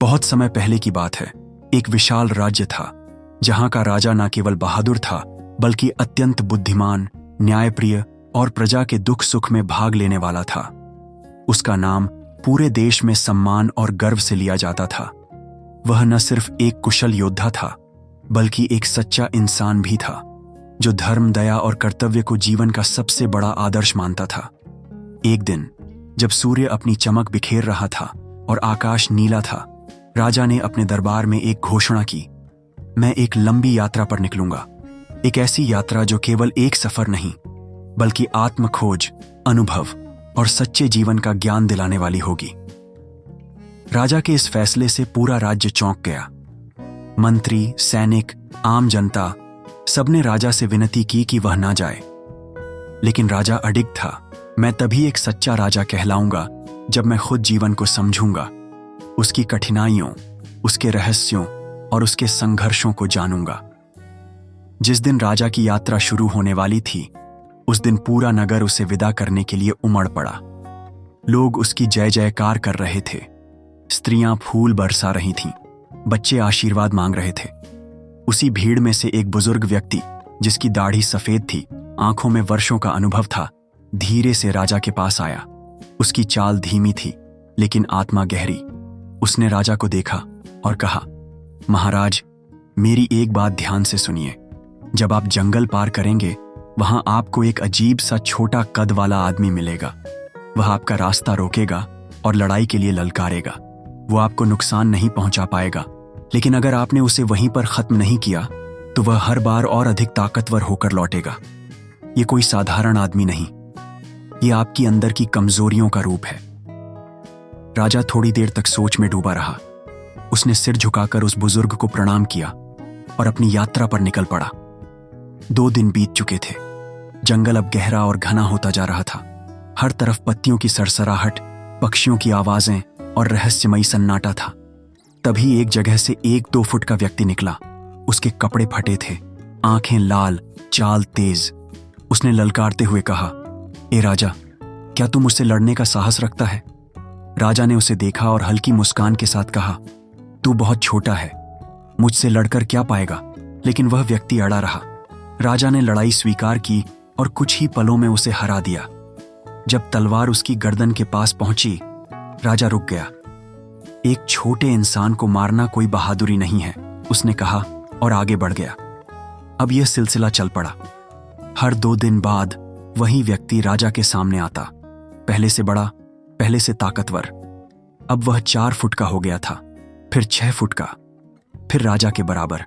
बहुत समय पहले की बात है। एक विशाल राज्य था जहां का राजा न केवल बहादुर था बल्कि अत्यंत बुद्धिमान, न्यायप्रिय और प्रजा के दुख सुख में भाग लेने वाला था। उसका नाम पूरे देश में सम्मान और गर्व से लिया जाता था। वह न सिर्फ एक कुशल योद्धा था बल्कि एक सच्चा इंसान भी था जो धर्म, दया और कर्तव्य को जीवन का सबसे बड़ा आदर्श मानता था। एक दिन जब सूर्य अपनी चमक बिखेर रहा था और आकाश नीला था, राजा ने अपने दरबार में एक घोषणा की, मैं एक लंबी यात्रा पर निकलूंगा। एक ऐसी यात्रा जो केवल एक सफर नहीं बल्कि आत्मखोज, अनुभव और सच्चे जीवन का ज्ञान दिलाने वाली होगी। राजा के इस फैसले से पूरा राज्य चौंक गया। मंत्री, सैनिक, आम जनता सबने राजा से विनती की कि वह ना जाए, लेकिन राजा अडिग था। मैं तभी एक सच्चा राजा कहलाऊंगा जब मैं खुद जीवन को समझूंगा, उसकी कठिनाइयों, उसके रहस्यों और उसके संघर्षों को जानूंगा। जिस दिन राजा की यात्रा शुरू होने वाली थी, उस दिन पूरा नगर उसे विदा करने के लिए उमड़ पड़ा। लोग उसकी जय जयकार कर रहे थे, स्त्रियां फूल बरसा रही थीं, बच्चे आशीर्वाद मांग रहे थे। उसी भीड़ में से एक बुजुर्ग व्यक्ति, जिसकी दाढ़ी सफेद थी, आंखों में वर्षों का अनुभव था, धीरे से राजा के पास आया। उसकी चाल धीमी थी लेकिन आत्मा गहरी। उसने राजा को देखा और कहा, महाराज, मेरी एक बात ध्यान से सुनिए। जब आप जंगल पार करेंगे, वहां आपको एक अजीब सा छोटा कद वाला आदमी मिलेगा। वह आपका रास्ता रोकेगा और लड़ाई के लिए ललकारेगा। वो आपको नुकसान नहीं पहुंचा पाएगा, लेकिन अगर आपने उसे वहीं पर खत्म नहीं किया तो वह हर बार और अधिक ताकतवर होकर लौटेगा। ये कोई साधारण आदमी नहीं, ये आपकी अंदर की कमजोरियों का रूप है। राजा थोड़ी देर तक सोच में डूबा रहा। उसने सिर झुकाकर उस बुजुर्ग को प्रणाम किया और अपनी यात्रा पर निकल पड़ा। 2 दिन बीत चुके थे। जंगल अब गहरा और घना होता जा रहा था। हर तरफ पत्तियों की सरसराहट, पक्षियों की आवाजें और रहस्यमयी सन्नाटा था। तभी एक जगह से 1-2 फुट का व्यक्ति निकला। उसके कपड़े फटे थे, आंखें लाल, चाल तेज। उसने ललकारते हुए कहा, ए राजा, क्या तू मुझसे लड़ने का साहस रखता है? राजा ने उसे देखा और हल्की मुस्कान के साथ कहा, तू बहुत छोटा है, मुझसे लड़कर क्या पाएगा? लेकिन वह व्यक्ति अड़ा रहा। राजा ने लड़ाई स्वीकार की और कुछ ही पलों में उसे हरा दिया। जब तलवार उसकी गर्दन के पास पहुंची, राजा रुक गया। एक छोटे इंसान को मारना कोई बहादुरी नहीं है, उसने कहा और आगे बढ़ गया। अब यह सिलसिला चल पड़ा। हर 2 दिन बाद वही व्यक्ति राजा के सामने आता, पहले से बड़ा, पहले से ताकतवर। अब वह 4 फुट का हो गया था, फिर 6 फुट का, फिर राजा के बराबर।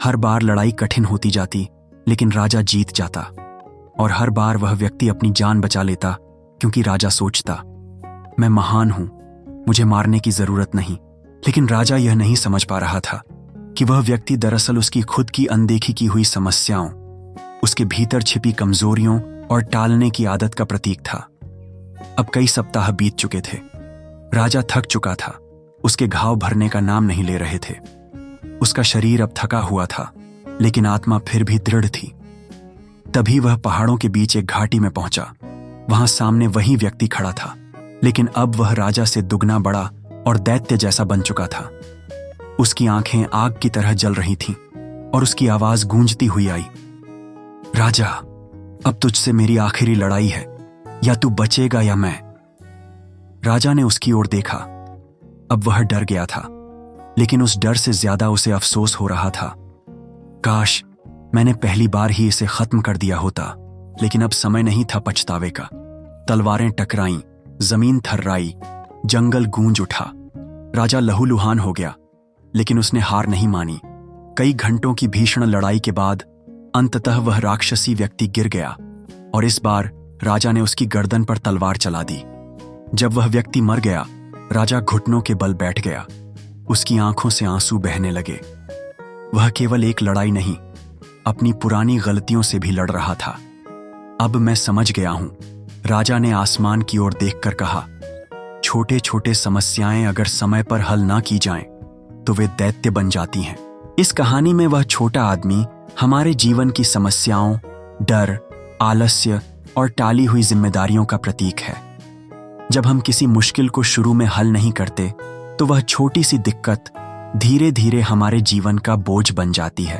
हर बार लड़ाई कठिन होती जाती, लेकिन राजा जीत जाता। और हर बार वह व्यक्ति अपनी जान बचा लेता, क्योंकि राजा सोचता, मैं महान हूं, मुझे मारने की जरूरत नहीं। लेकिन राजा यह नहीं समझ पा रहा था कि वह व्यक्ति दरअसल उसकी खुद की अनदेखी की हुई समस्याओं, उसके भीतर छिपी कमजोरियों और टालने की आदत का प्रतीक था। अब कई सप्ताह बीत चुके थे। राजा थक चुका था, उसके घाव भरने का नाम नहीं ले रहे थे। उसका शरीर अब थका हुआ था, लेकिन आत्मा फिर भी दृढ़ थी। तभी वह पहाड़ों के बीच एक घाटी में पहुंचा। वहां सामने वही व्यक्ति खड़ा था, लेकिन अब वह राजा से दुगना बड़ा और दैत्य जैसा बन चुका था। उसकी आंखें आग की तरह जल रही थीं और उसकी आवाज गूंजती हुई आई, राजा, अब तुझसे मेरी आखिरी लड़ाई है, या तू बचेगा या मैं। राजा ने उसकी ओर देखा। अब वह डर गया था, लेकिन उस डर से ज्यादा उसे अफसोस हो रहा था। काश मैंने पहली बार ही इसे खत्म कर दिया होता, लेकिन अब समय नहीं था पछतावे का। तलवारें टकराईं, जमीन थर्राई, जंगल गूंज उठा। राजा लहूलुहान हो गया, लेकिन उसने हार नहीं मानी। कई घंटों की भीषण लड़ाई के बाद अंततः वह राक्षसी व्यक्ति गिर गया और इस बार राजा ने उसकी गर्दन पर तलवार चला दी। जब वह व्यक्ति मर गया, राजा घुटनों के बल बैठ गया। उसकी आंखों से आंसू बहने लगे। वह केवल एक लड़ाई नहीं, अपनी पुरानी गलतियों से भी लड़ रहा था। अब मैं समझ गया हूं, राजा ने आसमान की ओर देखकर कहा, छोटे छोटे समस्याएं अगर समय पर हल ना की जाएं, तो वे दैत्य बन जाती हैं। इस कहानी में वह छोटा आदमी हमारे जीवन की समस्याओं, डर, आलस्य और टाली हुई जिम्मेदारियों का प्रतीक है। जब हम किसी मुश्किल को शुरू में हल नहीं करते, तो वह छोटी सी दिक्कत धीरे धीरे हमारे जीवन का बोझ बन जाती है।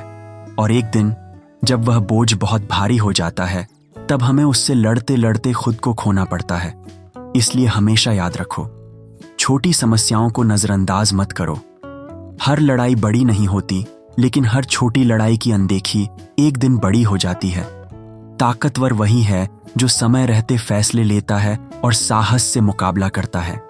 और एक दिन जब वह बोझ बहुत भारी हो जाता है, तब हमें उससे लड़ते लड़ते खुद को खोना पड़ता है। इसलिए हमेशा याद रखो, छोटी समस्याओं को नजरअंदाज मत करो। हर लड़ाई बड़ी नहीं होती, लेकिन हर छोटी लड़ाई की अनदेखी एक दिन बड़ी हो जाती है। ताकतवर वही है जो समय रहते फैसले लेता है और साहस से मुकाबला करता है।